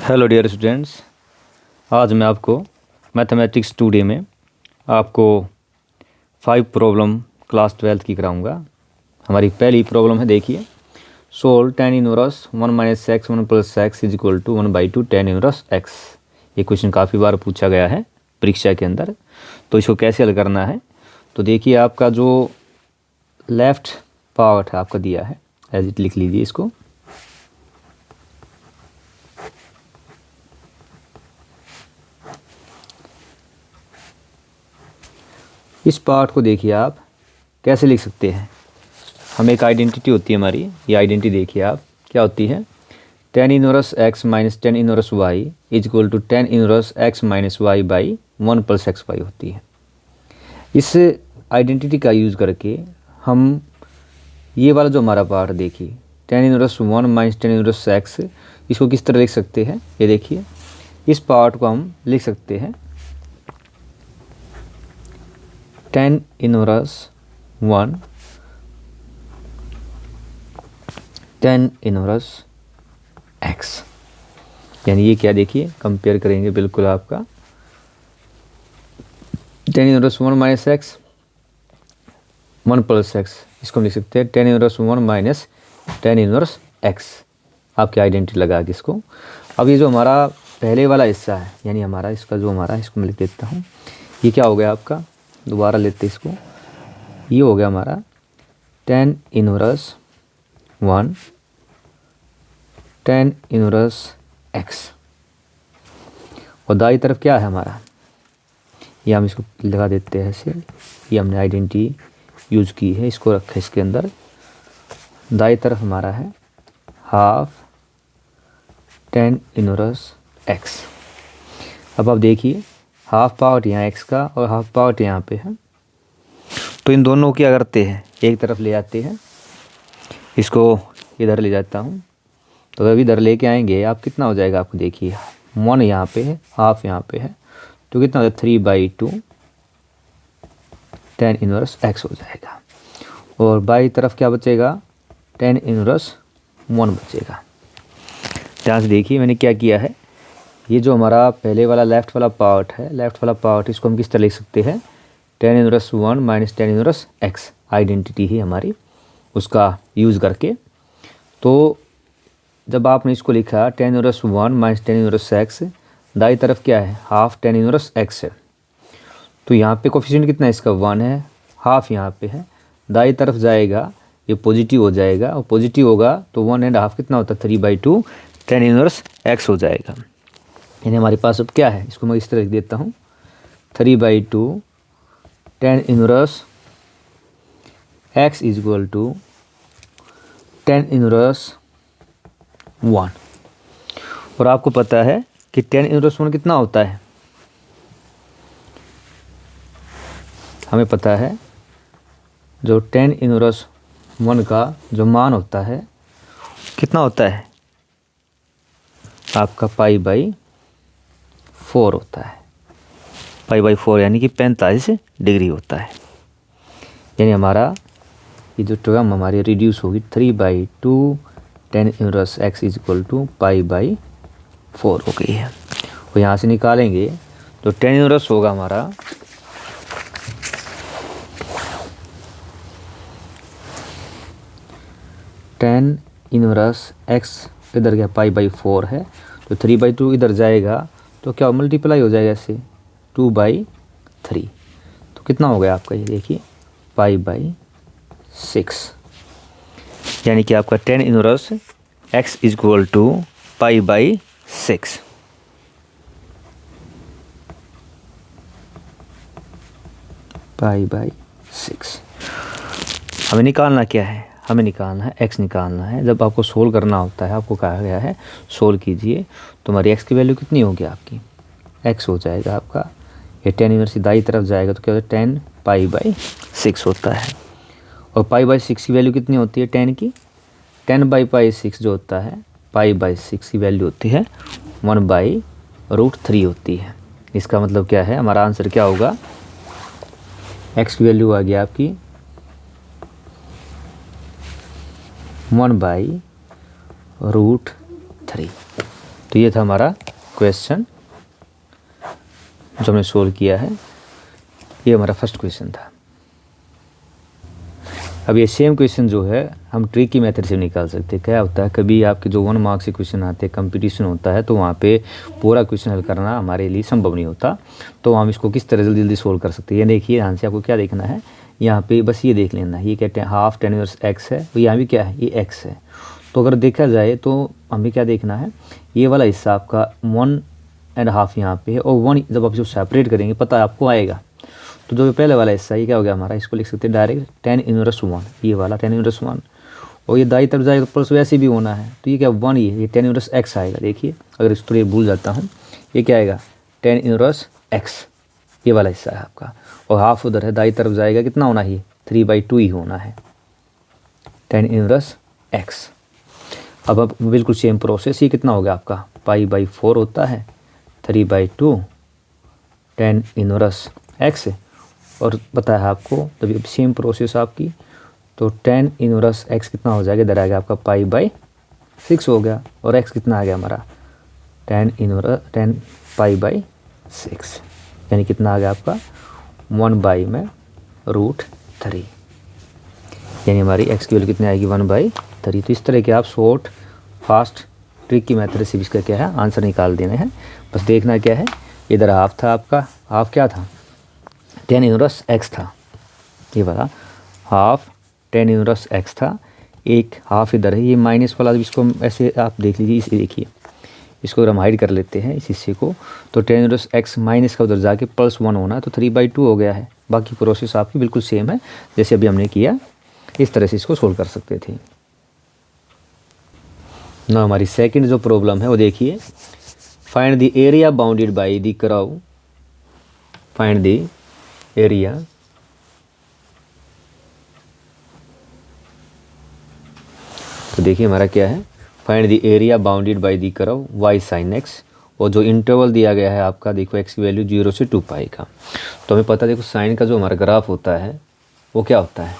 Hello dear students, आज मैं आपको मैथमेटिक्स 2D में आपको 5 प्रॉब्लम क्लास 12th की कराऊंगा। हमारी पहली प्रॉब्लम है, देखिए, solve tan inverse 1 minus X 1 plus X is equal to 1/2 tan inverse X. ये क्वेश्चन काफ़ी बार पूछा गया है परीक्षा के अंदर, तो इसको कैसे हल करना है। तो देखिए, आपका जो लेफ्ट पार्ट है आपका दिया है, एज इट लिख लीजिए इसको। इस पार्ट को देखिए आप कैसे लिख सकते हैं। हम एक आइडेंटिटी होती है हमारी, ये आइडेंटिटी देखिए आप क्या होती है। tan inverse x minus tan inverse y is equal to tan inverse x minus y by 1 plus X Y होती है। इस आइडेंटिटी का यूज़ करके हम ये वाला जो हमारा पार्ट देखिए, tan inverse 1 minus tan inverse x, इसको किस तरह लिख सकते हैं। ये देखिए, इस पार्ट को हम लिख सकते हैं tan inverse 1 tan inverse x, यानी ये क्या, देखिए कंपेयर करेंगे बिल्कुल आपका tan inverse 1 minus X 1 plus x, इसको हम लिख सकते हैं tan inverse 1 minus tan inverse x। आपकी आइडेंटिटी लगा के इसको। अब ये जो हमारा पहले वाला हिस्सा है, यानी हमारा इसका जो हमारा, इसको मैं लिख देता हूँ। ये क्या हो गया आपका, दोबारा लेते इसको, ये हो गया हमारा tan inverse 1 tan inverse x, और दाई तरफ क्या है हमारा, ये हम इसको लगा देते हैं ऐसे। ये हमने आइडेंटिटी यूज़ की है, इसको रखा इसके अंदर। दाई तरफ हमारा है हाफ tan इनवर्स x। अब आप देखिए, हाफ पार्ट यहाँ x का और हाफ पार्ट यहाँ पे है, तो इन दोनों को क्या करते हैं, एक तरफ ले आते हैं। इसको इधर ले जाता हूँ, तो अभी इधर लेके आएंगे आप, कितना हो जाएगा आपको, देखिए 1 यहाँ पे है, हाफ यहाँ पे है, तो कितना हो जाएगा 3/2 tan इनवर्स x हो जाएगा। और बाई तरफ क्या बचेगा, tan इनवर्स 1 बचेगा। ध्यान से देखिए मैंने क्या किया है। ये जो हमारा पहले वाला लेफ़्ट वाला पार्ट है, लेफ़्ट वाला पार्ट, इसको हम किस तरह लिख सकते हैं, tan inverse 1 minus tan inverse x, identity ही हमारी, उसका यूज़ करके। तो जब आपने इसको लिखा tan inverse 1 minus tan inverse x, दाई तरफ क्या है, हाफ tan इनवर्स x है, तो यहाँ पे कोफिशिएंट कितना है इसका, 1 है, हाफ यहाँ पे है, दाई तरफ जाएगा ये पॉजिटिव हो जाएगा, और पॉजिटिव होगा तो 1 एंड हाफ कितना होता है, 3/2 tan इनवर्स x हो जाएगा। यानी हमारे पास अब क्या है, इसको मैं इस तरह लिख देता हूँ, 3/2 tan inverse x is equal to tan inverse 1। और आपको पता है कि tan इनवर्स 1 कितना होता है, हमें पता है जो tan इनवर्स 1 का जो मान होता है कितना होता है आपका, π/4 होता है। π/4 यानी कि 45 डिग्री होता है। यानी हमारा ये जो टर्म हमारी रिड्यूस होगी 3/2 tan inverse x is equal to π/4 हो गई है। और यहाँ से निकालेंगे तो tan इनवर्स होगा हमारा tan इनवर्स x, इधर क्या π/4 है, तो 3/2 इधर जाएगा तो क्या मल्टीप्लाई हो जाएगा इससे 2/3, तो कितना हो गया आपका, ये देखिए π/6। यानी कि आपका tan inverse x is equal to π/6। π/6 हमें निकालना क्या है, हमें निकालना है x निकालना है। जब आपको सोल्व करना होता है, आपको कहा गया है सोल्व कीजिए, तो हमारी x की वैल्यू कितनी होगी आपकी, x हो जाएगा आपका, ये tan इनवर्स दाई तरफ जाएगा तो क्या होता है, tan π/6 होता है। और π/6 की वैल्यू कितनी होती है tan की, tan/π6 जो होता है, π/6 की वैल्यू होती है 1/√3 होती है। इसका मतलब क्या है, हमारा आंसर क्या होगा, x की वैल्यू आ गई आपकी 1/√3। तो ये था हमारा क्वेश्चन जो हमने सोल्व किया है, ये हमारा फर्स्ट क्वेश्चन था। अब ये सेम क्वेश्चन जो है हम ट्रिक की मेथड से निकाल सकते हैं। क्या होता है, कभी आपके जो 1 मार्क्स के क्वेश्चन आते हैं, कंपटीशन होता है, तो वहाँ पे पूरा क्वेश्चन हल करना हमारे लिए संभव नहीं होता, तो हम इसको किस तरह जल्दी जल्दी सोल्व कर सकते हैं। ये देखिए ध्यान से, आपको क्या देखना है यहाँ पे, बस ये देख लेना है, ये कहते हैं हाफ tan इनवर्स x है, तो यहाँ भी क्या है, ये x है। तो अगर देखा जाए तो हमें क्या देखना है, ये वाला हिस्सा आपका 1.5 यहाँ पे है, और 1 जब आप इसको सेपरेट करेंगे पता आपको आएगा। तो जो पहले वाला हिस्सा ये क्या हो गया हमारा, इसको लिख सकते हैं डायरेक्ट tan इनवर्स 1, ये वाला tan इनवर्स 1, और ये दाई तरफ जाएगा तो प्लस वैसे भी होना है, तो ये क्या 1 ये tan इनवर्स x आएगा। देखिए अगर इस तरह भूल जाता हूँ, ये क्या आएगा tan इनवर्स x, ये वाला हिस्सा है आपका, और हाफ उधर है, दाई तरफ जाएगा, कितना होना है 3/2 ही होना है tan इनवर्स x। अब बिल्कुल सेम प्रोसेस, ये कितना हो गया आपका π/4 होता है, 3/2 tan इनवर्स x, और पता है आपको तभी सेम प्रोसेस आपकी, तो tan इनवर्स x कितना हो जाएगा, इधर आएगा आपका π/6 हो गया, और x कितना आ गया हमारा tan π/6, यानी कितना आ गया आपका 1/√3, यानी हमारी x की वैल्यू कितनी आएगी 1/3। तो इस तरह के आप शॉर्ट फास्ट ट्रिक की मेथड से भी इसका क्या है आंसर निकाल देने हैं। बस देखना क्या है, इधर हाफ था आपका, हाफ क्या था tan इनवर्स x था, ये वाला हाफ tan इनवर्स x था, एक हाफ इधर है, ये माइनस वाला, इसको ऐसे आप देख लीजिए, इसे देखिए, इसको अगर हम हाइड कर लेते हैं इस हिस्से को, तो tan इनवर्स x माइनस का उधर जाके +1 होना है, तो 3/2 हो गया है। बाकी प्रोसेस आपकी बिल्कुल सेम है जैसे अभी हमने किया, इस तरह से इसको सोल्व कर सकते थे ना। हमारी सेकंड जो प्रॉब्लम है वो देखिए, find the area bounded by the curve, find the area तो देखिए हमारा क्या है, find the area bounded by the curve y sin x, और जो इंटरवल दिया गया है आपका देखो x की वैल्यू 0 से 2π का। तो हमें पता है देखो साइन का जो हमारा ग्राफ होता है वो क्या होता है,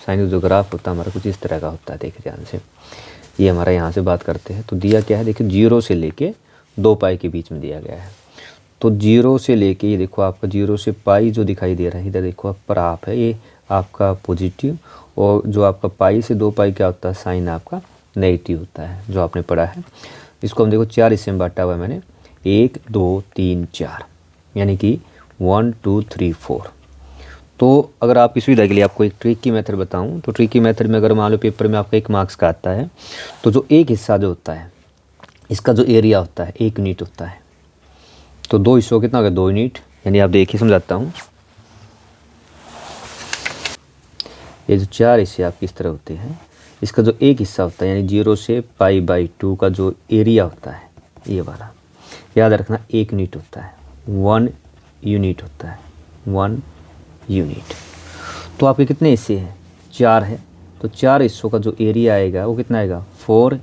साइन का जो ग्राफ होता है हमारा कुछ इस तरह का होता है। देखिए ध्यान से, ये हमारा यहाँ से बात करते हैं, तो दिया क्या है देखिए 0 से लेके 2π के बीच में दिया गया है। तो 0 से लेके ये देखो आपका 0 से पाई जो दिखाई दे रहा है, इधर देखो आप पर हाफ है, ये आपका पॉजिटिव, और जो आपका पाई से 2π क्या होता है साइन आपका नेगेटिव होता है, जो आपने पढ़ा है। इसको हम देखो 4 हिस्से में बांटा हुआ है मैंने, 1 2 3 4, यानी कि 1 2 3 4। तो अगर आपकी सुविधा के लिए आपको एक ट्रिक की मेथड बताऊं, तो ट्रिक की मेथड में अगर मान लो पेपर में आपका 1 मार्क्स का आता है, तो जो एक हिस्सा जो होता है इसका जो एरिया होता है 1 यूनिट होता है, तो 2 हिस्सों कितना होगा 2 यूनिट, यानी आप देखिए समझाता हूँ, ये जो 4 हिस्से आपकी इस तरह होते हैं, इसका जो एक हिस्सा होता है यानी 0 से π/2 का जो एरिया होता है ये वाला, याद रखना 1 यूनिट होता है, 1 यूनिट होता है, 1 यूनिट। तो आपके कितने हिस्से हैं 4 है, तो 4 हिस्सों का जो एरिया आएगा वो कितना आएगा 4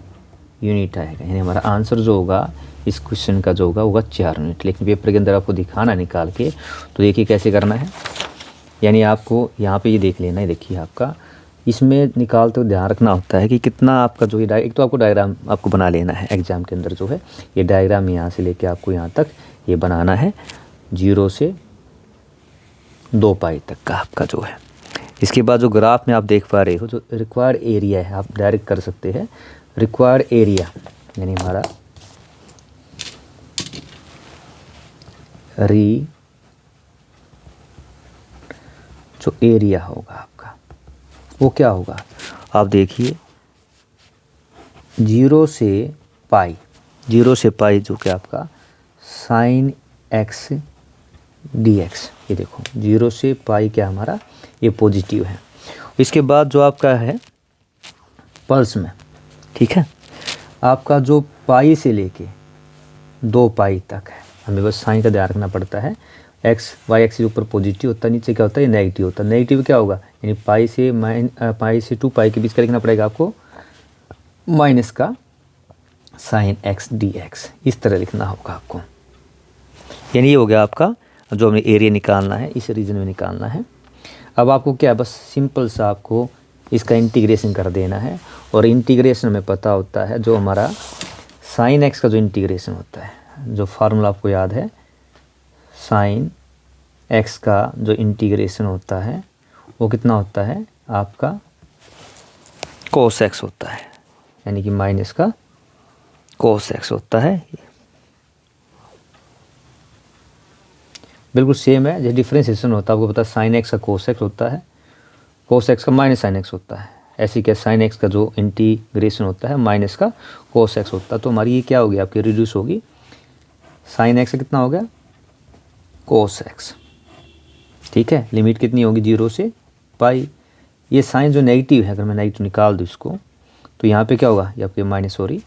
यूनिट आएगा, यानी हमारा आंसर जो होगा इस क्वेश्चन का जो होगा 4 यूनिट। लेकिन पेपर के अंदर आपको दिखाना निकाल के, तो देखिए कैसे करना है, यानी आपको यहाँ पे ये देख लेना है, देखिए आपका इसमें निकालते हुए ध्यान रखना होता है कि कितना आपका जो ये एक तो आपको डायग्राम आपको बना लेना है एग्जाम के अंदर जो है, ये डायग्राम यहाँ से लेके आपको यहाँ तक ये बनाना है 0 से 2π तक का आपका जो है। इसके बाद जो ग्राफ में आप देख पा रहे हो जो रिक्वायर्ड एरिया है, आप डायरेक्ट कर सकते हैं रिक्वायर्ड एरिया, यानी हमारा जो एरिया होगा आपका वो क्या होगा, आप देखिए 0 से पाई जो कि आपका साइन x dx, ये देखो 0 से पाई क्या हमारा ये पॉजिटिव है। इसके बाद जो आपका है पल्स में, ठीक है, आपका जो पाई से लेके 2π तक है, हमें बस साइन का ध्यान रखना पड़ता है, x y एक्सिस ऊपर पॉजिटिव होता है, नीचे क्या होता है नेगेटिव होता है। नेगेटिव क्या होगा, यानी पाई से 2π के बीच का लिखना पड़ेगा आपको माइनस का साइन x dx, इस तरह लिखना होगा आपको। यानी ये हो गया आपका जो हमें एरिया निकालना है, इस रीजन में निकालना है। अब आपको क्या बस सिंपल सा आपको इसका इंटीग्रेशन कर देना है, और इंटीग्रेशन में पता होता है जो हमारा साइन एक्स का जो इंटीग्रेशन होता है, जो फार्मूला आपको याद है, साइन एक्स का जो इंटीग्रेशन होता है वो कितना होता है आपका कोस एक्स होता है, यानी कि माइनस का कोस एक्स होता है। बिल्कुल सेम है, जैसे डिफ्रेंशिएशन होता है आपको पता है, साइन एक्स का कोस एक्स होता है, कोस एक्स का माइनस साइन एक्स होता है। ऐसे क्या साइन एक्स का जो इंटीग्रेशन होता है माइनस का कोस एक्स होता है। तो हमारी ये क्या होगी आपकी रिड्यूस होगी, साइन एक्स का कितना हो गया कोस एक्स, ठीक है। लिमिट कितनी होगी 0 से पाई। ये साइन जो नेगेटिव है, अगर मैं नेगेटिव निकाल दूँ इसको तो यहाँ पे क्या होगा, ये आपके माइनस हो रही।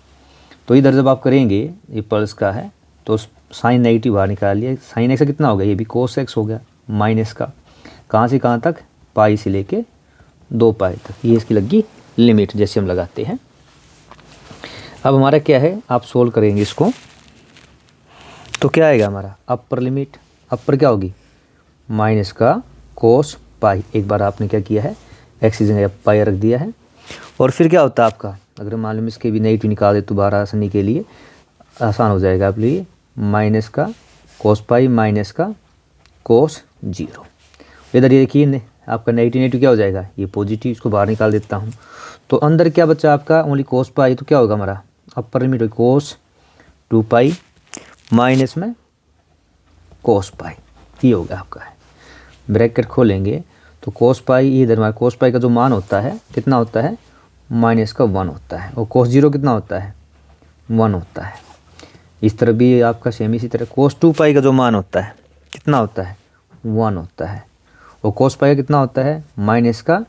तो इधर जब आप करेंगे, ये पल्स का है तो साइन नेगेटिव बाहर निकाल लिया, साइन एक्स का कितना हो गया, ये भी कोस एक्स हो गया माइनस का, कहाँ से कहाँ तक, पाई से लेके 2 पाई तक, ये इसकी लगी लिमिट जैसे हम लगाते हैं। अब हमारा क्या है, आप सोल्व करेंगे इसको तो क्या आएगा हमारा अपर लिमिट, अपर क्या होगी माइनस का कोस पाई। एक बार आपने क्या किया है, एक्स की जगह पाई रख दिया है। और फिर क्या होता है आपका, अगर मालूम इसके भी नेगेटिव निकाल दे तो बाहर आसानी के लिए आसान हो जाएगा आपके लिए, माइनस का कोस पाई माइनस का कोस 0। इधर ये देखिए आपका नेगेटिव क्या हो जाएगा, ये पॉजिटिव, इसको बाहर निकाल देता हूँ। तो अंदर क्या बचा आपका ओनली कोस पाई, तो क्या होगा हमारा अपर लिमिट कोस 2 पाई माइनस में कोस पाई, ये होगा आपका है। ब्रैकेट खोलेंगे तो कोस पाई, ये इधर हमारा कोस पाई का जो मान होता है कितना होता है माइनस का 1 होता है, और कोस 0 कितना होता है 1 होता है। इस तरह भी आपका सेम इसी तरह कोस 2 पाई का जो मान होता है कितना होता है 1 होता है, और कोस पाई का कितना होता है माइनस का,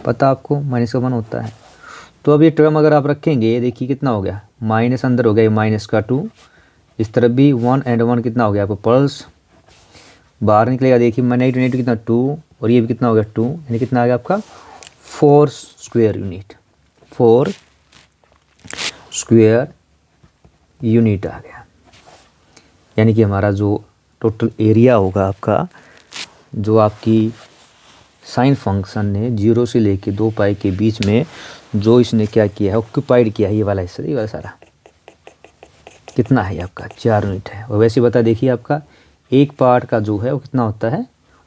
पता आपको माइनस का 1 होता है। तो अब ये टर्म अगर आप रखेंगे, देखिए कितना हो गया, माइनस अंदर हो गया ये माइनस का 2, इस तरफ भी 1 एंड 1 कितना हो गया आपको पल्स बाहर निकलेगा। देखिए नेगेटिव कितना 2, और ये भी कितना हो गया 2, यानी कितना आ गया आपका 4 स्क्वायर यूनिट, 4 स्क्वायर यूनिट आ गया। यानी कि हमारा जो टोटल एरिया होगा आपका, जो आपकी साइन फंक्शन ने 0 से लेके 2 पाई के बीच में जो इसने क्या किया है ऑक्यूपाइड किया है, ये वाला हिस्सा, ये वाला सारा कितना है आपका 4 यूनिट है। और वैसे बता देखिए आपका एक पार्ट का जो है वो कितना होता है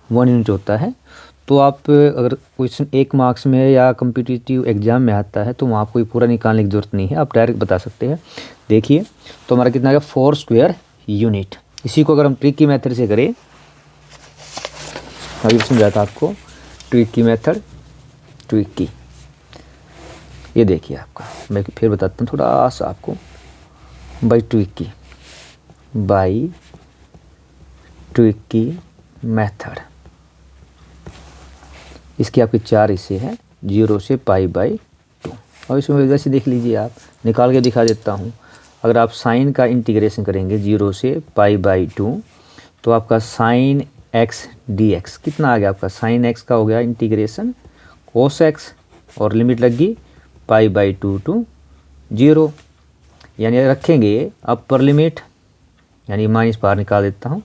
1 यूनिट होता है। तो आप अगर क्वेश्चन 1 मार्क्स में या कम्पिटिटिव एग्जाम में आता है तो वहाँ आपको पूरा निकालने की ज़रूरत नहीं है, आप डायरेक्ट बता सकते हैं। देखिए तो हमारा कितना आ गया 4 स्क्वायर यूनिट। इसी को अगर हम ट्रिक की मेथड से करें, अभी समझा था आपको ट्रिक की मेथड, ट्रिक की, ये देखिए आपका मैं फिर बताता हूँ थोड़ा सा आपको, बाई ट्रिक की मेथड। इसके आपके 4 हिस्से हैं 0 से पाई बाई 2। और इसमें वैसे देख लीजिए, आप निकाल के दिखा देता हूँ। अगर आप साइन का इंटीग्रेशन करेंगे 0 से पाई बाई 2 तो आपका साइन एक्स डी एक्स कितना आ गया आपका, साइन एक्स का हो गया इंटीग्रेशन कोस एक्स, और लिमिट लगी पाई बाई 2 टू 0। यानी रखेंगे अपर लिमिट, यानी माइनस बाहर निकाल देता हूँ,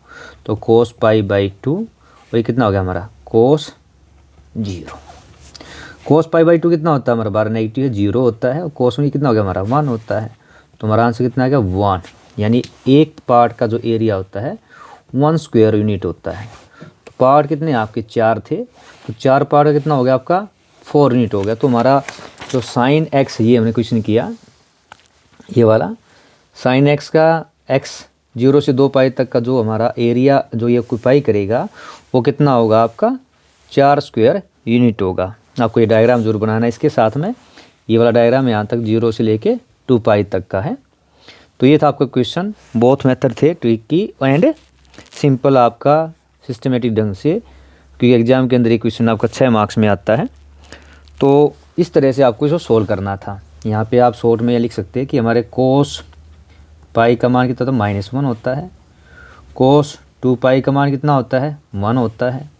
तो कोस पाई बाई 2, और ये कितना हो गया हमारा कोस 0। कोस पाई बाई 2 कितना होता है हमारा, बार नेगेटिव है 0 होता है, और कोस में कितना हो गया हमारा 1 होता है। तो हमारा आंसर कितना आ गया 1, यानी एक पार्ट का जो एरिया होता है 1 स्क्वायर यूनिट होता है। तो पार्ट कितने आपके 4 थे, तो 4 पार्ट का कितना हो गया आपका 4 यूनिट हो गया। तो हमारा जो साइन एक्स, ये हमने क्वेश्चन किया ये वाला, साइन एक्स का एक्स 0 से 2 पाई तक का जो हमारा एरिया जो ये ऑक्यूपाई करेगा वो कितना होगा आपका 4 स्क्वायर यूनिट होगा। आपको ये डायग्राम जरूर बनाना है इसके साथ में, ये वाला डायग्राम यहाँ तक 0 से लेके 2 पाई तक का है। तो ये था आपका क्वेश्चन, बोथ मेथड थे ट्रिक की एंड सिंपल आपका सिस्टमेटिक ढंग से, क्योंकि एग्जाम के अंदर ये क्वेश्चन आपका 6 मार्क्स में आता है। तो इस तरह से आपको इसको सोल्व करना था। यहाँ पे आप शॉर्ट में लिख सकते हैं कि हमारे कोस पाई का मान कितना, तो -1 होता है, कोस 2 पाई का मान कितना होता है 1 होता है,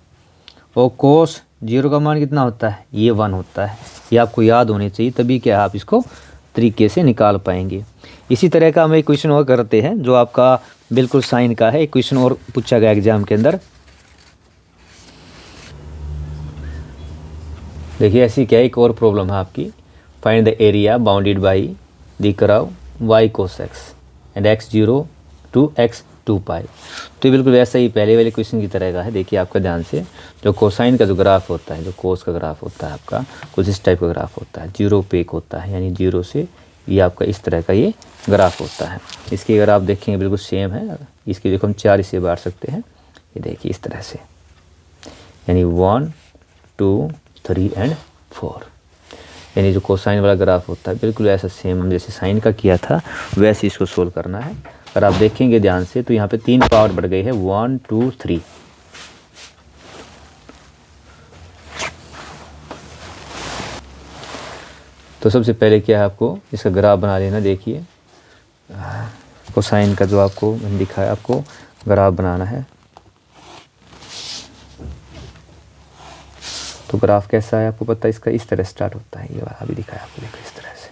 और कोस 0 का मान कितना होता है ये 1 होता है। ये आपको याद होने चाहिए, तभी क्या आप इसको तरीके से निकाल पाएंगे। इसी तरह का हम एक क्वेश्चन और करते हैं जो आपका बिल्कुल साइन का है। एक क्वेश्चन और पूछा गया एग्जाम के अंदर, देखिए ऐसी क्या एक और प्रॉब्लम है आपकी, find the area bounded by the curve Y cos X and X 0 to X 2 pi. तो ये बिल्कुल वैसा ही पहले वाले क्वेश्चन की तरह का है। देखिए आपका ध्यान से, जो कोसाइन का जो ग्राफ होता है, जो कोस का ग्राफ होता है आपका कुछ इस टाइप का ग्राफ होता है, 0 पे 1 होता है, यानी 0 से ये आपका इस तरह का ये ग्राफ होता है। इसकी अगर आप देखेंगे बिल्कुल सेम है। इसकी देखो हम 4 इसे बांट सकते हैं, ये देखिए इस तरह से, यानी 1 2 3 एंड 4। यानी जो कोसाइन वाला ग्राफ होता है बिल्कुल ऐसा सेम हम जैसे साइन का किया था वैसे इसको सोल्व करना है। अगर आप देखेंगे ध्यान से तो यहाँ पे 3 पावर बढ़ गई है, 1 2 3। तो सबसे पहले क्या है, आपको इसका ग्राफ बना लेना। देखिए कोसाइन का जो आपको मैंने दिखाया, आपको ग्राफ बनाना है। तो ग्राफ कैसा है आपको पता है, इसका इस तरह स्टार्ट होता है। ये वाला अभी दिखाया आपको, देखो इस तरह से,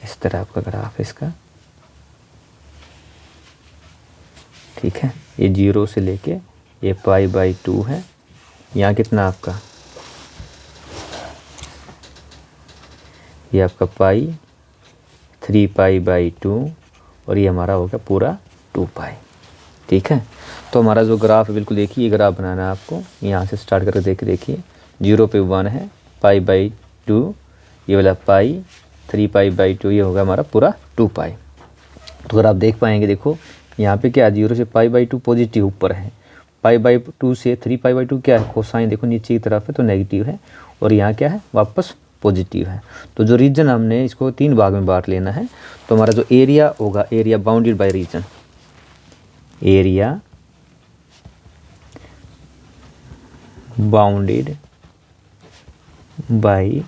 इस तरह आपका ग्राफ है इसका, ठीक है। ये 0 से लेके ये π/2 है। यहाँ कितना आपका, ये आपका पाई 3π/2 और ये हमारा हो गया पूरा 2 पाई, ठीक है। तो हमारा जो ग्राफ है बिल्कुल देखिए, ये ग्राफ बनाना है आपको। यहाँ से स्टार्ट करके देखिए 0 पे 1 है, π/2, ये वाला पाई 3π/2, ये होगा हमारा पूरा 2 पाई। तो अगर आप देख पाएंगे, देखो यहाँ पे क्या 0 से π/2 पॉजिटिव ऊपर है, π/2 से 3π/2 क्या है कोसाइन, देखो नीचे की तरफ है तो नेगेटिव है, और यहाँ क्या है वापस पॉजिटिव है। तो जो रीजन हमने इसको 3 भाग में बांट लेना है। तो हमारा जो एरिया होगा, area bounded by region, area bounded by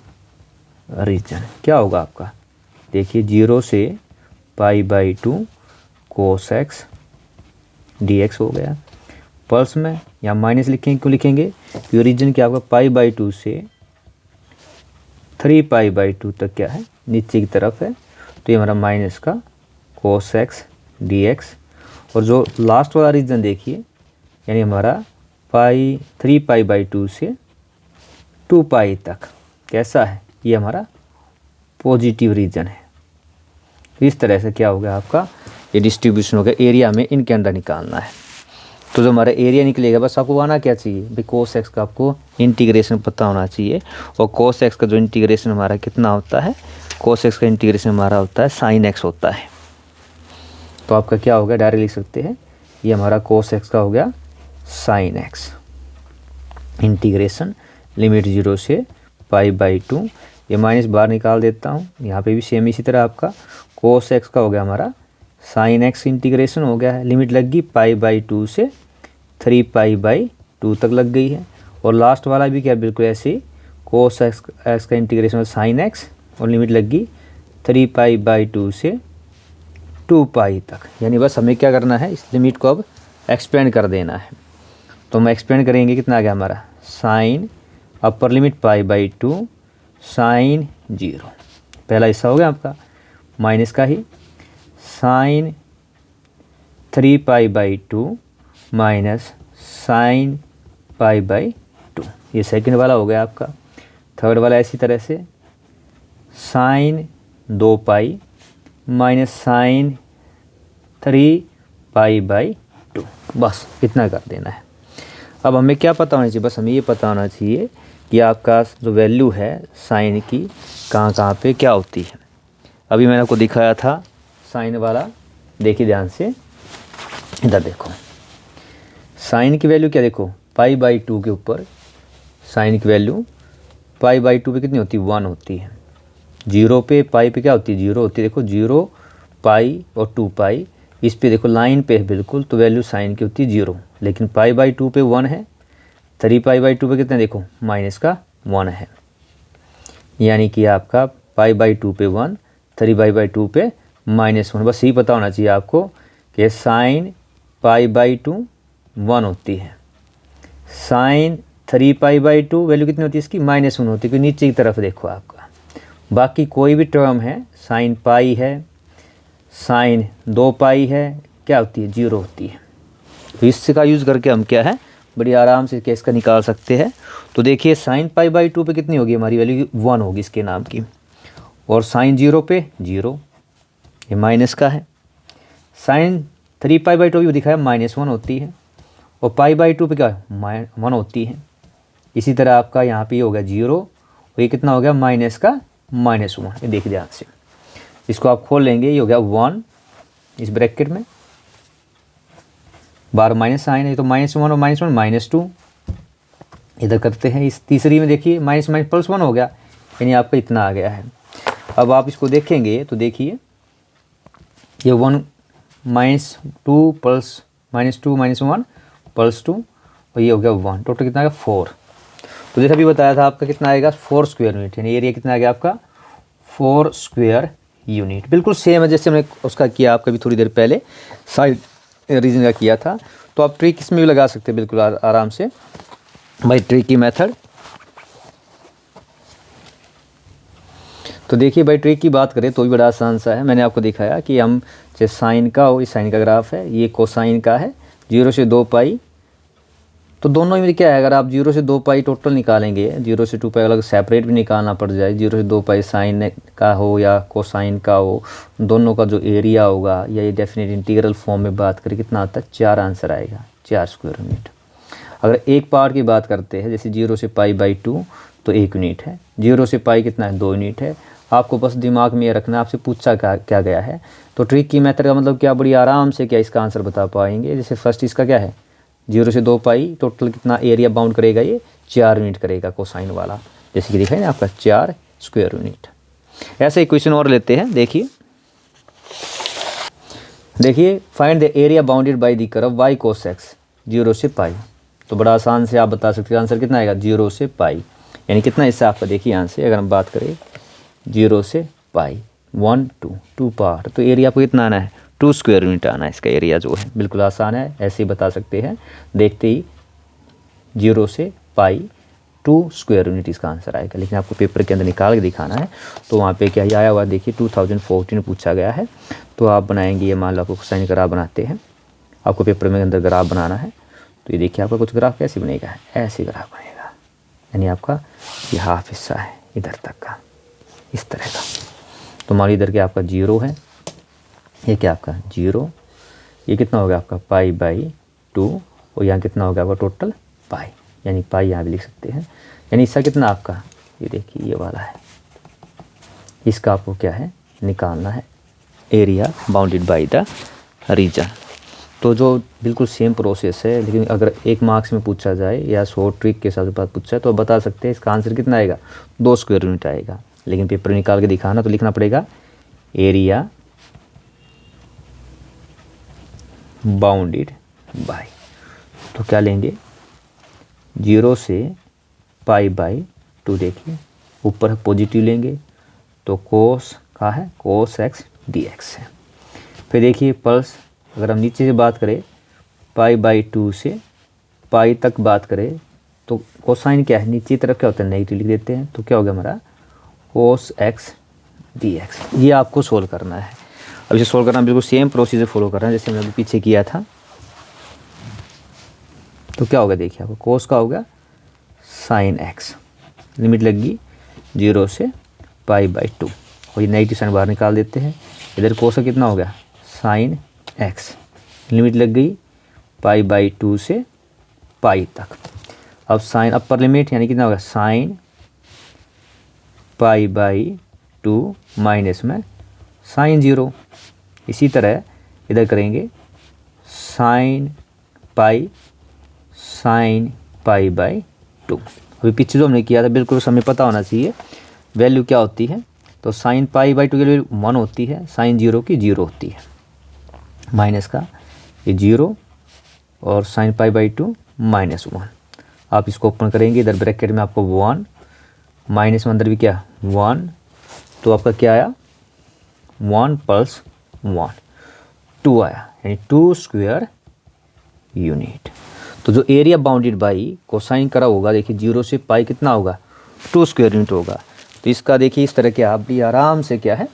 region क्या होगा आपका, देखिए 0 से π/2 कोस एक्स dx हो गया। प्लस में यहाँ माइनस लिखेंगे, क्यों लिखेंगे, क्योंकि रीजन क्या आपका π/2 से 3π/2 तक क्या है नीचे की तरफ है, तो ये हमारा माइनस का कोस एक्स dx। और जो लास्ट वाला रीजन देखिए, यानी हमारा 3π/2 से 2 पाई तक कैसा है, ये हमारा पॉजिटिव रीजन है। इस तरह से क्या हो गया आपका ये डिस्ट्रीब्यूशन हो गया। एरिया में इनके अंदर निकालना है। तो जो हमारा एरिया निकलेगा, बस आपको आना क्या चाहिए भाई, कोस एक्स का आपको इंटीग्रेशन पता होना चाहिए। और कोस एक्स का जो इंटीग्रेशन हमारा कितना होता है, कोस एक्स का इंटीग्रेशन हमारा होता है साइन एक्स होता है। तो आपका क्या हो गया, डायरेक्ट लिख सकते हैं, ये हमारा कोस एक्स का हो गया साइन एक्स, इंटीग्रेशन लिमिट 0 से π/2। ये माइनस बाहर निकाल देता हूँ, यहाँ पे भी सेम इसी तरह आपका कोस एक्स का हो गया हमारा साइन एक्स, इंटीग्रेशन हो गया है, लिमिट लग गई π/2 से 3π/2 तक लग गई है। और लास्ट वाला भी क्या बिल्कुल ऐसे ही, कोस एक्स का इंटीग्रेशन साइन एक्स और लिमिट लग गई 3π/2 से 2 पाई तक। यानी बस हमें क्या करना है, इस लिमिट को अब एक्सपेंड कर देना है। तो हम एक्सपेंड करेंगे, कितना आ गया हमारा साइन अपर लिमिट π/2 साइन 0, पहला हिस्सा हो गया आपका, माइनस का ही साइन 3π/2 माइनस साइन π/2, ये सेकंड वाला हो गया आपका। थर्ड वाला इसी तरह से साइन 2 पाई माइनस साइन 3π/2, बस इतना कर देना है। अब हमें क्या पता होना चाहिए, बस हमें ये पता होना चाहिए कि आपका जो वैल्यू है साइन की कहाँ पे क्या होती है। अभी मैंने आपको दिखाया था साइन वाला, देखिए ध्यान से, इधर देखो साइन की वैल्यू क्या, देखो π/2 के ऊपर साइन की वैल्यू π/2 पे कितनी होती है, 1 होती है। 0 पे पाई पे क्या होती है, 0 होती है। देखो 0 पाई और 2 पाई, इस पे देखो लाइन पे है बिल्कुल, तो वैल्यू साइन की होती है 0। लेकिन π/2 पे 1 है, 3π/2 पे कितना देखो माइनस का 1 है, यानी कि आपका π/2 पे 1, 3π/2 पे -1। बस यही पता होना चाहिए आपको कि साइन π/2 1 होती है, साइन 3π/2 वैल्यू कितनी होती है इसकी, -1 होती है, क्योंकि नीचे की तरफ देखो आपका। बाकी कोई भी टर्म है, साइन पाई है, साइन 2 पाई है, क्या होती है 0 होती है। तो इसका यूज़ करके हम क्या है बड़ी आराम से केस का निकाल सकते हैं। तो देखिए साइन π/2 पे कितनी होगी हमारी वैल्यू, 1 होगी इसके नाम की, और साइन 0 पे 0, ये माइनस का है। साइन 3π/2 भी दिखाया -1 होती है और π/2 पे क्या 1 होती है। इसी तरह आपका यहाँ पे हो गया 0 और ये कितना हो गया माइनस का -1। ये देखिए ध्यान से, इसको आप खोल लेंगे, ये हो गया 1 इस ब्रैकेट में, बार माइनस साइन है तो -1 और -1 -2 इधर करते हैं। इस तीसरी में देखिए माइनस माइनस +1 हो गया, यानी आपका इतना आ गया है। अब आप इसको देखेंगे तो देखिए ये 1 -2 प्लस -2 -1 +2 और ये हो गया 1, टोटल कितना आ गया 4। तो जैसे अभी बताया था आपका कितना आएगा 4 स्क्वायर यूनिट, यानी एरिया कितना आ गया आपका 4 स्क्वायर यूनिट। बिल्कुल सेम है जैसे हमने उसका किया आपका भी थोड़ी देर पहले साइड रीजन का किया था। तो आप ट्रिक इसमें भी लगा सकते हैं बिल्कुल आराम से बाई ट्रिक की मेथड। तो देखिए भाई ट्रिक की बात करें तो भी बड़ा आसान सा है। मैंने आपको दिखाया कि हम जैसे साइन का हो, इस साइन का ग्राफ है, ये कोसाइन का है 0 से 2π। तो दोनों में क्या है, अगर आप 0 से 2π टोटल निकालेंगे, 0 से 2π अलग सेपरेट भी निकालना पड़ जाए, 0 से 2π साइन का हो या कोसाइन का हो, दोनों का जो एरिया होगा या ये डेफिनेट इंटीग्रल फॉर्म में बात करें कितना आता है 4 आंसर आएगा, 4 स्क्वायर यूनिट। अगर एक पार्ट की बात करते हैं जैसे 0 से π/2 तो 1 यूनिट है, 0 से π कितना है 2 यूनिट है। आपको बस दिमाग में ये रखना, आपसे पूछा क्या गया है। तो ट्रिक की मेथड का मतलब क्या, बड़ी आराम से क्या इसका आंसर बता पाएंगे। जैसे फर्स्ट इसका क्या है 0 से 2π टोटल कितना एरिया बाउंड करेगा, ये 4 यूनिट करेगा कोसाइन वाला, जैसे कि दिखाई ना आपका 4 स्क्वायर यूनिट। ऐसे ही क्वेश्चन और लेते हैं। देखिए find the area bounded by the curve y cos x 0 से π। तो बड़ा आसान से आप बता सकते हैं आंसर कितना आएगा 0 से π, यानी कितना हिस्सा आपका देखिए यहाँ से अगर हम बात करें 0 से π 1 2 पार्ट, तो एरिया आपको कितना आना है 2 स्क्वायर यूनिट आना है इसका एरिया जो है। बिल्कुल आसान है, ऐसे ही बता सकते हैं। देखते ही 0 से π 2 स्क्वायर यूनिट इसका आंसर आएगा, लेकिन आपको पेपर के अंदर निकाल के दिखाना है। तो वहाँ पे क्या ही आया हुआ देखिए 2014 पूछा गया है। तो आप बनाएंगे, ये मान लो आपको साइन ग्राफ बनाते हैं, आपको पेपर में अंदर ग्राफ बनाना है। तो ये देखिए आपका कुछ ग्राफ कैसे बनेगा, ऐसे ग्राफ बनेगा, यानी आपका ये हाफ हिस्सा है इधर तक का, इस तरह का। तो मान लो इधर के आपका 0 है, ये क्या आपका 0, ये कितना हो गया आपका π/2 और यहाँ कितना हो गया आपका टोटल π, यानी π यहाँ भी लिख सकते हैं। यानी इसका कितना आपका, ये देखिए ये वाला है, इसका आपको क्या है निकालना है area bounded by the region. तो जो बिल्कुल सेम प्रोसेस है, लेकिन अगर 1 मार्क्स में पूछा जाए या शॉर्ट ट्रिक के साथ बात पूछा है तो आप बता सकते हैं इसका आंसर कितना आएगा 2 स्क्वायर यूनिट आएगा। लेकिन पेपर निकाल के दिखाना तो लिखना पड़ेगा एरिया बाउंडेड बाय। तो क्या लेंगे 0 से π/2, देखिए ऊपर पॉजिटिव लेंगे तो कोस का है कोस x dx है। फिर देखिए प्लस, अगर हम नीचे से बात करें π/2 से π तक बात करें तो कोसाइन क्या है नीचे की तरफ क्या होता है नेगेटिव लिख देते हैं। तो क्या हो गया हमारा कोस x dx। ये आपको सोल्व करना है। अब इसे सोल्व करना बिल्कुल सेम प्रोसीजर फॉलो करना है जैसे हमने अभी पीछे किया था। तो क्या होगा देखिए आपको कोस का होगा साइन x, लिमिट लगी 0 से π/2 और ये नेगेटिव साइन बाहर निकाल देते हैं। इधर कोस का कितना हो गया साइन x, लिमिट लग गई π/2 से π तक। अब साइन अपर लिमिट यानी कितना होगा साइन π/2 माइनस में साइन 0। इसी तरह इधर करेंगे साइन π/2। अभी पीछे जो हमने किया था बिल्कुल हमें पता होना चाहिए वैल्यू क्या होती है। तो साइन π/2 की वैल्यू 1 होती है, साइन 0 की 0 होती है, माइनस का ये 0 और साइन π/2 -1। आप इसको ओपन करेंगे, इधर ब्रैकेट में आपको 1 माइनस में अंदर भी क्या 1, तो आपका क्या आया 1 + 1 2 आया, यानी 2 स्क्वायर यूनिट। तो जो एरिया बाउंडेड बाई कोसाइन करा होगा देखिए 0 से π कितना होगा 2 स्क्वायर यूनिट होगा। तो इसका देखिए इस तरह के आप भी आराम से क्या है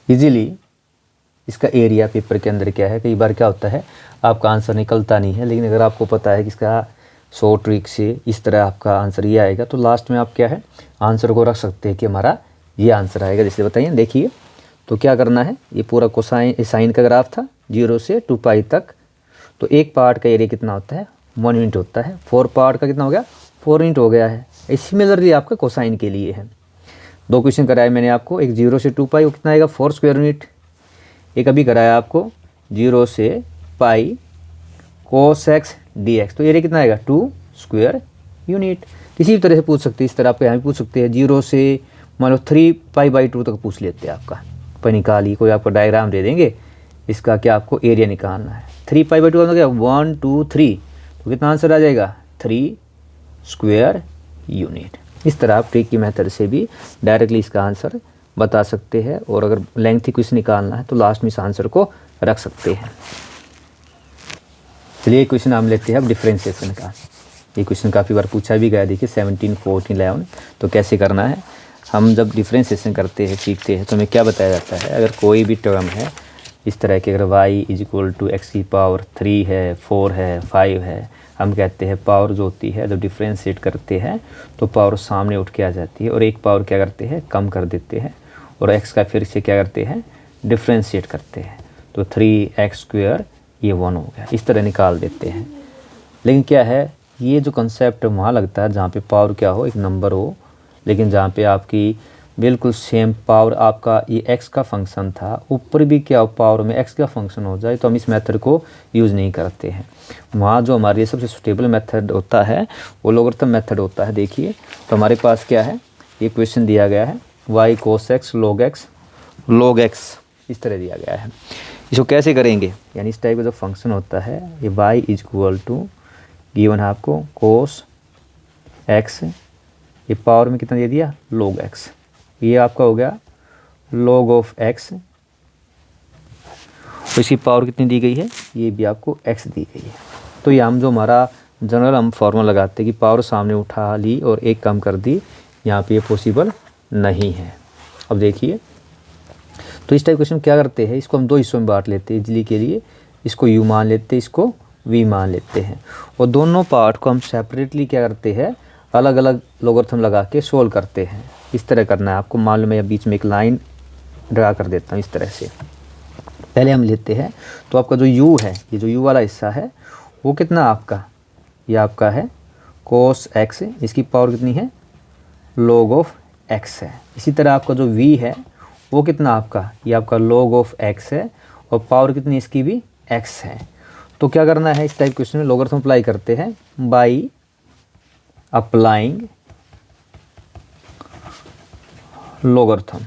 इजीली इसका एरिया पेपर के अंदर क्या है। कई बार क्या होता है आपका आंसर निकलता नहीं है, लेकिन अगर आपको पता है कि इसका शॉर्ट ट्रिक से इस तरह आपका आंसर ये आएगा तो लास्ट में आप क्या है आंसर को रख सकते हैं कि हमारा ये आंसर आएगा। जैसे बताइए, देखिए तो क्या करना है, ये पूरा कोसाइन साइन का ग्राफ था 0 से 2π तक। तो एक पार्ट का एरिया कितना होता है, 1 यूनिट होता है। 4 पार्ट का कितना हो गया, 4 यूनिट हो गया है। सिमिलरली आपका कोसाइन के लिए है। 2 क्वेश्चन कराया मैंने आपको, एक 0 से 2π, वो कितना आएगा 4 स्क्वायर यूनिट। एक अभी कराया आपको 0 से π cos x dx, तो एरिया कितना आएगा 2 स्क्वायर यूनिट। किसी भी तरह से पूछ सकते हैं, इस तरह आपको यहाँ भी पूछ सकते हैं। 0 से मान लो 3π/2 तक पूछ लेते हैं आपका, पर निकालिए, कोई आपको डायग्राम दे देंगे, इसका क्या आपको एरिया निकालना है। 3π/2 मतलब क्या 1 2 3, तो कितना आंसर आ जाएगा 3 स्क्वायर यूनिट। इस तरह आप ट्रिक की मेथड से भी डायरेक्टली इसका आंसर बता सकते हैं। और अगर लेंथी क्वेश्चन निकालना है तो लास्ट में इस आंसर को रख सकते हैं। चलिए क्वेश्चन हम लेते हैं अब डिफरेंशिएशन का। ये क्वेश्चन काफ़ी बार पूछा भी गया, देखिए 17, 14, 11। तो कैसे करना है, हम जब डिफरेंशिएशन करते हैं, सीखते हैं, तो हमें क्या बताया जाता है, अगर कोई भी टर्म है इस तरह के, अगर y = x³ है, 4 है, 5 है, हम कहते हैं पावर जो होती है जब डिफरेंशिएट करते हैं तो पावर सामने उठ के आ जाती है, और एक पावर क्या करते हैं, कम कर देते हैं, और x का फिर से क्या करते हैं, डिफरेंशिएट करते हैं। तो 3x² ये 1 हो गया, इस तरह निकाल देते हैं। लेकिन क्या है, ये जो कंसेप्ट वहाँ लगता है जहाँ पे पावर क्या हो, एक नंबर हो, लेकिन जहाँ पे आपकी बिल्कुल सेम पावर, आपका ये x का फंक्शन था, ऊपर भी क्या हो, पावर में x का फंक्शन हो जाए, तो हम इस मेथड को यूज़ नहीं करते हैं। वहाँ जो हमारे लिए सबसे सुटेबल मेथड होता है वो लोगरिथम मेथड होता है। देखिए तो हमारे पास क्या है, ये क्वेश्चन दिया गया है y cos x log x इस तरह दिया गया है। इसको कैसे करेंगे, यानी इस टाइप का जो फंक्शन होता है, ये y = गिवन है आपको cos x, ये पावर में कितना दे दिया log x, ये आपका हो गया log of x, तो इसकी पावर कितनी दी गई है, ये भी आपको x दी गई है। तो ये हम जो हमारा जनरल हम फॉर्मूला लगाते हैं कि पावर सामने उठा ली और एक कम कर दी, यहाँ पे ये पॉसिबल नहीं है। अब देखिए तो इस टाइप क्वेश्चन क्या करते हैं, इसको हम 2 हिस्सों में बांट लेते हैं इजली के लिए। इसको u मान लेते हैं, इसको v मान लेते हैं, और दोनों पार्ट को हम सेपरेटली क्या करते हैं, अलग अलग लोगरिथम लगा के सोल्व करते हैं। इस तरह करना है आपको। मान लो मैं बीच में एक लाइन ड्रा कर देता हूँ इस तरह से। पहले हम लेते हैं, तो आपका जो u है, ये जो u वाला हिस्सा है वो कितना आपका, ये आपका है cos x, इसकी पावर कितनी है log of x है। इसी तरह आपका जो v है वो कितना आपका, ये आपका log of x है, और पावर कितनी इसकी भी x है। तो क्या करना है, इस टाइप क्वेश्चन में लोगरिथम अप्लाई करते हैं बाई अप्लाइंग लोगरिथम,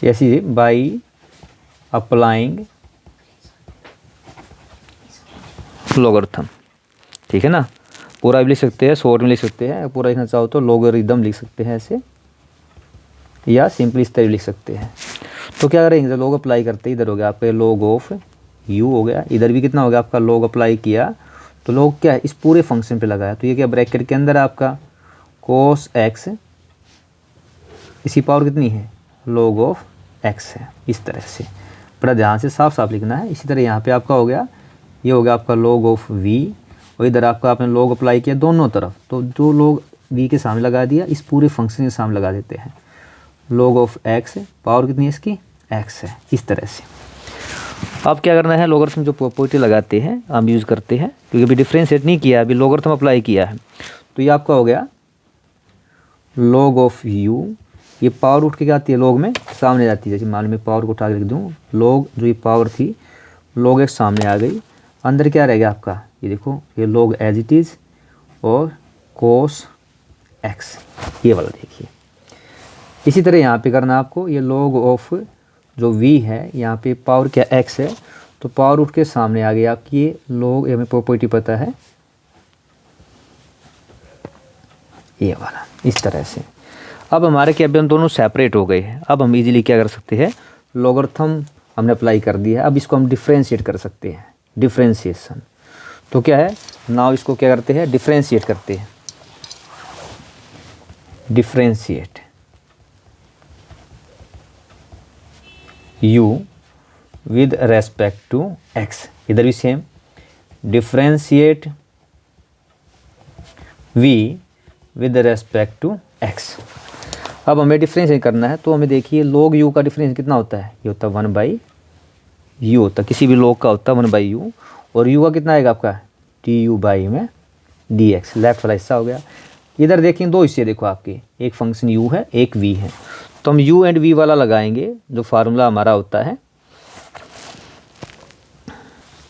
ऐसी बाई अप्लाइंग लोगरिथम, ठीक है ना। पूरा भी लिख सकते हैं, शॉर्ट में लिख सकते हैं, पूरा लिखना चाहो तो लोगरिथम लिख सकते हैं ऐसे, या सिंपली इस तरह लिख सकते हैं। तो क्या करेंगे, लोग अप्लाई करते, इधर हो गया आपका log ऑफ u हो गया, इधर भी कितना हो गया आपका log अप्लाई किया, तो log क्या है, इस पूरे फंक्शन पे लगाया, तो ये क्या ब्रैकेट के अंदर आपका cos x, इसकी पावर कितनी है log ऑफ x है। इस तरह से बड़ा ध्यान से साफ साफ लिखना है। इसी तरह यहाँ पे आपका हो गया, ये हो गया आपका log ऑफ v, और इधर आपका आपने log अप्लाई किया दोनों तरफ, तो जो log v के सामने लगा दिया, इस पूरे फंक्शन के सामने लगा देते हैं log ऑफ x, पावर कितनी है इसकी x है। इस तरह से अब क्या करना है, लोगरिथम जो प्रॉपर्टी लगाते हैं हम यूज़ करते हैं, क्योंकि अभी डिफरेंशिएट नहीं किया, अभी लोगरिथम अप्लाई किया है। तो ये आपका हो गया log ऑफ u, ये पावर उठ के क्या आती है, log में सामने जाती है। जैसे मान लो मैं पावर को उठा के लिख दूँ, log जो ये पावर थी log x सामने आ गई, अंदर क्या रह गया आपका, ये देखो ये log एज इट इज़, और cos x ये वाला देखिए। इसी तरह यहाँ पे करना आपको, ये log ऑफ जो v है, यहाँ पे पावर क्या x है, तो पावर उठ के सामने आ गई आपकी, ये log, ये हमें प्रॉपर्टी पता है, ये वाला। इस तरह से अब हमारे क्या, अभी हम दोनों सेपरेट हो गए हैं। अब हम इजीली क्या कर सकते हैं, लोगरिथम हमने अप्लाई कर दिया है, अब इसको हम डिफ्रेंशिएट कर सकते हैं, डिफ्रेंशिएशन। तो क्या है, नाउ इसको क्या करते हैं, डिफ्रेंशिएट करते हैं, differentiate u with respect to x, इधर भी same, differentiate v with respect to x। अब हमें डिफरेंस करना है, तो हमें देखिए log u का डिफरेंस कितना होता है, ये होता है 1/u होता है, किसी भी log का होता है 1/u, और u का कितना आएगा आपका du/dx, लेफ्ट वाला हिस्सा हो गया। इधर देखें दो हिस्से देखो आपके, एक फंक्शन u है एक v है, तो हम u एंड v वाला लगाएंगे जो फार्मूला हमारा होता है।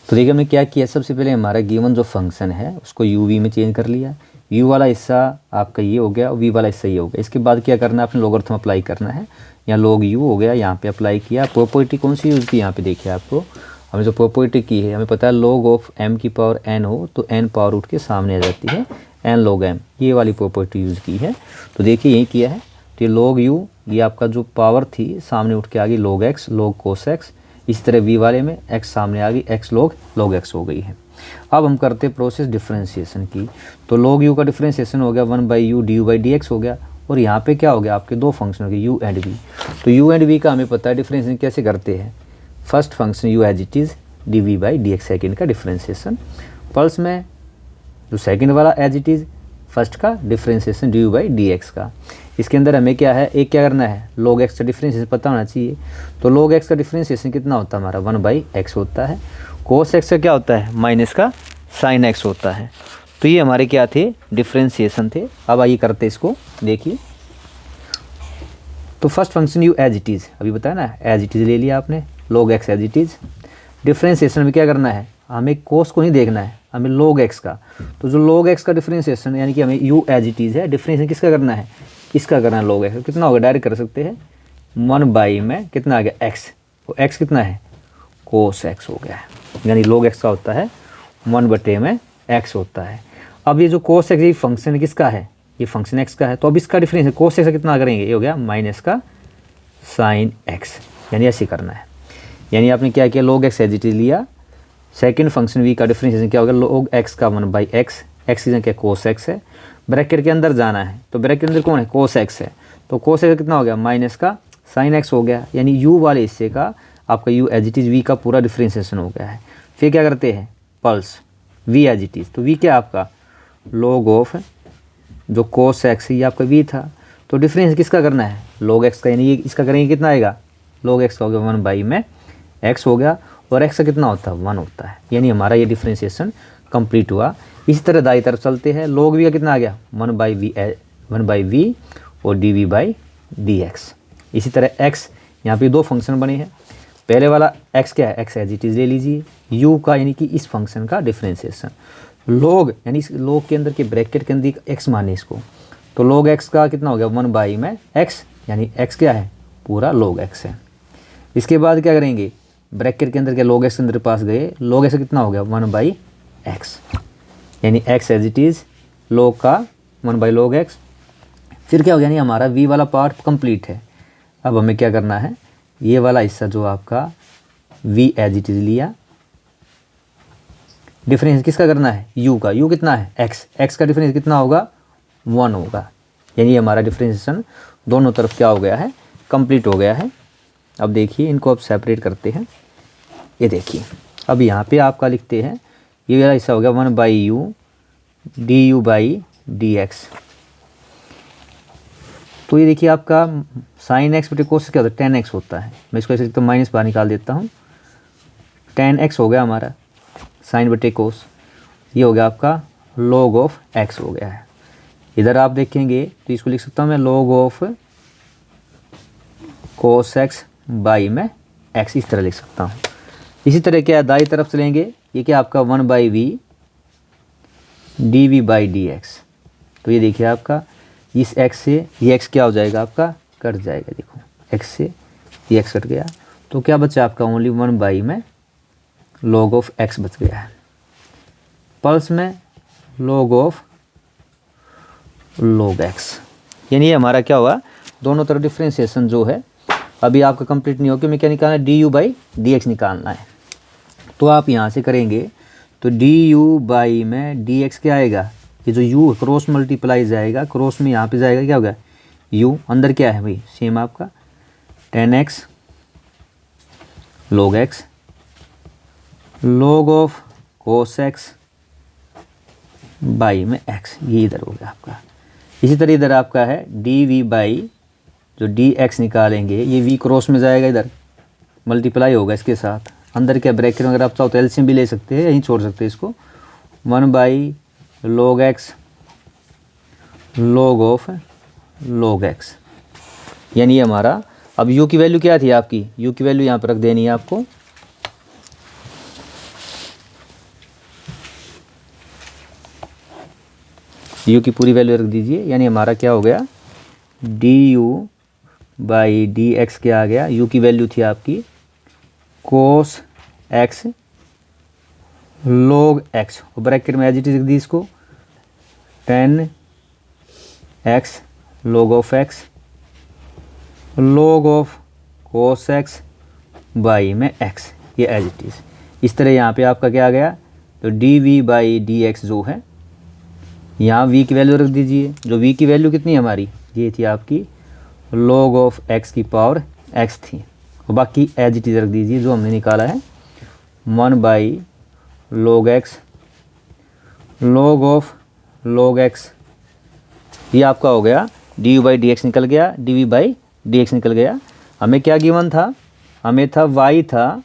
तो देखिए हमने क्या किया, सबसे पहले हमारा गिवन जो फंक्शन है उसको u v में चेंज कर लिया, u वाला हिस्सा आपका ये हो गया और v वाला हिस्सा ये हो गया। इसके बाद क्या करना है, अपने लॉगरिथम अप्लाई करना है, यहाँ log u हो गया, यहाँ पे अप्लाई किया। प्रॉपर्टी कौन सी यूज़ की, यहाँ पे देखिए आपको हमने जो प्रॉपर्टी की है, हमें पता है log ऑफ m की पावर n हो तो n पावर उठ के सामने आ जाती है n log m, ये वाली प्रॉपर्टी यूज़ की है। तो देखिए यही किया है, तो ये log u ये आपका जो पावर थी सामने उठ के आ गई log x log cos x, इस तरह v वाले में x सामने आ गई x log x हो गई है। अब हम करते प्रोसेस डिफरेंशिएशन की, तो log u का डिफरेंशिएशन हो गया 1/u du/dx हो गया, और यहाँ पे क्या हो गया आपके दो फंक्शन हो गए u एंड v। तो u एंड v का हमें पता है डिफरेंशिएशन कैसे करते हैं, first function u as it is dv/dx second का डिफरेंशिएशन, पल्स में जो सेकेंड वाला एज इट इज़ फर्स्ट का डिफरेंशिएशन du/dx का। इसके अंदर हमें क्या है, एक क्या करना है, log x का डिफरेंशिएशन पता होना चाहिए, तो log x का डिफरेंशिएशन कितना होता है हमारा 1/x होता है, cos x का क्या होता है माइनस का sin x होता है। तो ये हमारे क्या थे, डिफरेंशिएशन थे। अब आइए करते इसको, देखिए तो first function u as it is, अभी बताया ना एज इट इज़ ले लिया आपने, log x as it is. Differentiation में क्या करना है, हमें cos को नहीं देखना है, हमें log x का, तो जो log x का डिफरेंशिएशन यानी कि हमें u एज इट इज़ है, डिफरेंशिएशन किसका करना है, इसका करना है log x, कितना होगा डायरेक्ट कर सकते हैं 1 में कितना आ गया x, तो x कितना है cos x हो गया है, यानी log x का होता है 1 में x होता है। अब ये जो cos x ये फंक्शन किसका है, ये फंक्शन x का है, तो अब इसका डिफरेंस cos x का कितना करेंगे, ये हो गया माइनस का sin x, यानी ऐसे करना है। यानी आपने क्या किया, log x as it is लिया, सेकेंड फंक्शन v का डिफरेंशिएशन क्या होगा log x का 1/x, x की जगह क्या cos x है, ब्रैकेट के अंदर जाना है, तो ब्रैकेट के अंदर कौन है cos x है, तो cos x का कितना हो गया माइनस का sin x हो गया, यानी u वाले हिस्से का आपका u as it is v का पूरा डिफरेंशिएशन हो गया है। फिर क्या करते हैं plus v as it is, तो v क्या आपका log ऑफ जो cos x ये आपका v था, तो डिफरेंस किसका करना है log x का, यानी ये इसका करेंगे कितना आएगा log x का हो गया 1 में x हो गया, और x का कितना होता है 1 होता है, यानी हमारा ये डिफरेंशिएशन कंप्लीट हुआ। इसी तरह दाई तरफ चलते हैं, log v का कितना आ गया 1/v और dv/dx। इसी तरह x, यहाँ पे दो फंक्शन बने हैं, पहले वाला x क्या है x एज इट इज़ ले लीजिए, u का यानी कि इस फंक्शन का डिफरेंशिएशन, log यानी इस log के अंदर के ब्रैकेट के अंदर x माने इसको, तो log x का कितना हो गया 1 में x, यानी x क्या है पूरा log x है। इसके बाद क्या करेंगे, ब्रैकेट के अंदर के log x के अंदर पास गए, log x कितना हो गया 1/x, यानी x as it is log का 1/log x। फिर क्या हो गया, यानी हमारा v वाला पार्ट कंप्लीट है। अब हमें क्या करना है, ये वाला हिस्सा जो आपका v एज इट इज़ लिया, डिफरेंस किसका करना है u का, u कितना है x का डिफरेंस कितना होगा 1 होगा, यानी हमारा डिफरेंशिएशन दोनों तरफ क्या हो गया है कंप्लीट हो गया है। अब देखिए इनको अब सेपरेट करते हैं, ये देखिए अब यहाँ पे आपका लिखते हैं, ये वाला हिस्सा हो गया 1/u du/dx, तो ये देखिए आपका sin x बटे cos क्या होता है 10x होता है, मैं इसको ऐसे तो माइनस बाहर निकाल देता हूँ, 10x हो गया हमारा sin बटे cos, ये हो गया आपका log ऑफ x हो गया है। इधर आप देखेंगे तो इसको लिख सकता हूँ मैं log of cos x by में x, इस तरह लिख सकता हूँ। इसी तरह क्या दाई तरफ चलेंगे, ये क्या आपका 1/v dv/dx, तो ये देखिए आपका इस x से ये x क्या हो जाएगा आपका कट जाएगा, देखो x से ये x कट गया, तो क्या बचा आपका ओनली 1 में log ऑफ x बच गया है, पल्स में log ऑफ log x, यानी ये हमारा क्या हुआ दोनों तरफ डिफरेंशिएशन जो है अभी आपका कंप्लीट नहीं हो, क्योंकि क्या निकालना है du/dx निकालना है। तो आप यहाँ से करेंगे तो du में dx क्या आएगा, ये जो u क्रॉस मल्टीप्लाई जाएगा, क्रॉस में यहाँ पे जाएगा क्या होगा u, अंदर क्या है भाई सेम आपका 10x log x log of cos x by में x, ये इधर हो गया आपका। इसी तरह इधर आपका है dv/dx जो डी एक्स निकालेंगे ये वी क्रॉस में जाएगा, इधर मल्टीप्लाई होगा इसके साथ। अंदर क्या ब्रैकेट में अगर आप चाहो तो एलसीएम भी ले सकते हैं, यहीं छोड़ सकते हैं इसको। 1/log x log of log x, यानी ये हमारा, अब u की वैल्यू क्या थी आपकी, u की वैल्यू यहाँ पर रख देनी है आपको। u की पूरी वैल्यू रख दीजिए, यानी हमारा क्या हो गया, du/dx क्या आ गया, u की वैल्यू थी आपकी cos x log x, और ब्रैकेट में एज इट इज लिख दी इसको, 10x log of x log of cos x by में x, ये एज इट इज। इस तरह यहाँ पे आपका क्या आ गया, तो dv/dx जो है, यहाँ v की वैल्यू रख दीजिए, जो v की वैल्यू कितनी है हमारी, ये थी आपकी log ऑफ x की पावर x थी, और बाकी एज इट इज रख दीजिए जो हमने निकाला है, 1/log x log of log x, ये आपका हो गया du/dx निकल गया, dv/dx निकल गया। हमें क्या गिवन था, हमें था y था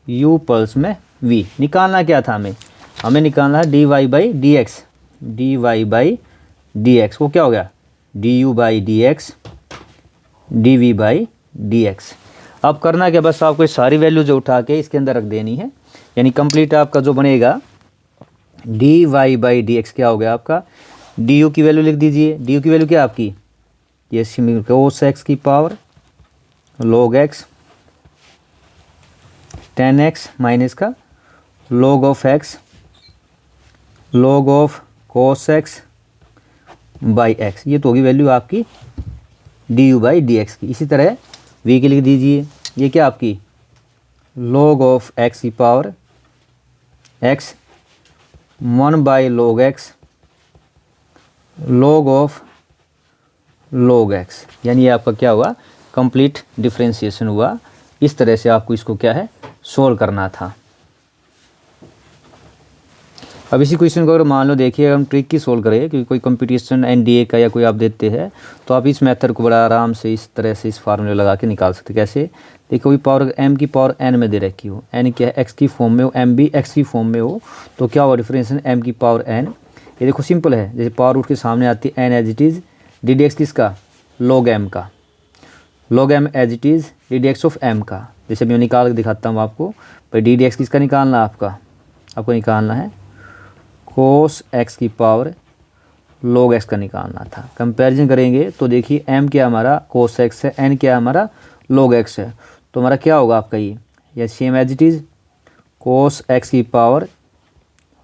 u पल्स में v, निकालना क्या था हमें निकालना है dy/dx, dy/dx वो क्या हो गया, du/dx dv/dx। अब करना क्या, बस आपको सारी वैल्यू जो उठा के इसके अंदर रख देनी है, यानी कंप्लीट आपका जो बनेगा dy/dx क्या हो गया आपका, du की वैल्यू लिख दीजिए, du की वैल्यू क्या आपकी, ये cos x की power log x 10x minus का log of x log of cos x by x, ये तो होगी वैल्यू आपकी du/dx की। इसी तरह v की लिख दीजिए, ये क्या आपकी log ऑफ x की power x 1/log x log of log x, यानी ये आपका क्या हुआ, कंप्लीट डिफरेंशिएशन हुआ। इस तरह से आपको इसको क्या है, सोल्व करना था। अब इसी क्वेश्चन को अगर मान लो देखिए हम ट्रिक की सोल्व करें, क्योंकि कोई कंपटीशन एनडीए का या कोई आप देते हैं तो आप इस मेथड को बड़ा आराम से इस तरह से इस फार्मूले लगा के निकाल सकते। कैसे, देखिए कोई पावर m की पावर n में दे रखी हो, n क्या है x की फॉर्म में हो, m भी x की फॉर्म में हो, तो क्या होगा डिफरेंशिएशन m की पावर n। ये देखो सिंपल है, जैसे पावर रूट के सामने आती है n as it is, d d x किसका, log m का, log m as it is d d x of m का। जैसे मैं निकाल के दिखाता हूँ आपको, भाई डी डी एक्स किसका निकालना है आपको निकालना है cos x की पावर log x का निकालना था। कंपैरिजन करेंगे तो देखिए m क्या हमारा cos x है, n क्या हमारा log x है, तो हमारा क्या होगा आपका ये same as it is cos x की power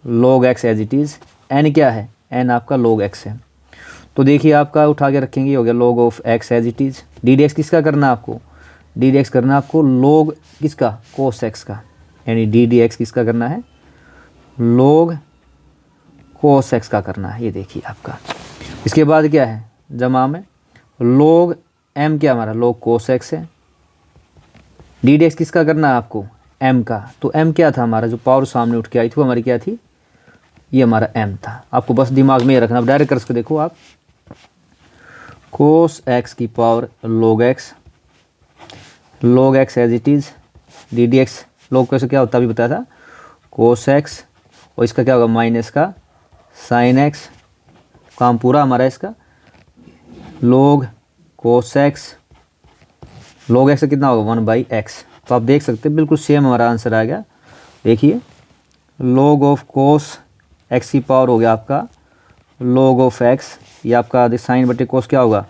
log x as it is, n क्या है, n आपका log x है। तो देखिए आपका उठा के रखेंगे, हो गया log of x as it is, d d x किसका करना है आपको, डी डी एक्स करना है आपको log किसका, cos x का, यानी डी डी एक्स किसका करना है, log cos x का करना है। ये देखिए आपका, इसके बाद क्या है जमा में log m क्या हमारा log cos x है, डी डी एक्स किसका करना है आपको, m का, तो m क्या था हमारा, जो पावर सामने उठ के आई थी वो हमारी क्या थी, ये हमारा m था। आपको बस दिमाग में ये रखना, डायरेक्ट कर सकते देखो आप, cos x की power log x as it is, d d x log कैसे क्या होता है अभी बताया था, cos x, और इसका क्या होगा माइनस का sin x, काम पूरा हमारा इसका, log cos x, log x कितना होगा 1/x। तो आप देख सकते हैं बिल्कुल सेम हमारा आंसर आ गया। देखिए log ऑफ cos x की पावर हो गया आपका log ऑफ x, ये आपका साइन बटे cos क्या होगा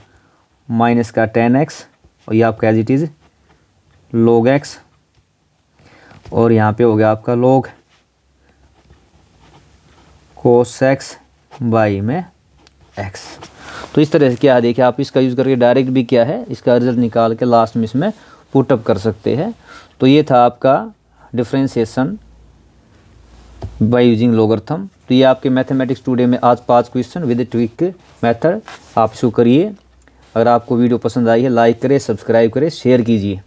माइनस का 10x, और ये आपका as it is log x, और यहाँ पे हो गया आपका log cos x बाई में x। तो इस तरह से क्या है, देखिए आप इसका यूज़ करके डायरेक्ट भी क्या है इसका रिजल्ट निकाल के लास्ट में इसमें पुटअप कर सकते हैं। तो ये था आपका डिफरेंशिएशन बाय यूजिंग लॉगरिथम। तो ये आपके मैथमेटिक्स टुडे में आज 5 क्वेश्चन विद ट्रिक मेथड, आप इसको करिए। अगर आपको वीडियो पसंद आई है लाइक करें, सब्सक्राइब करें, शेयर कीजिए।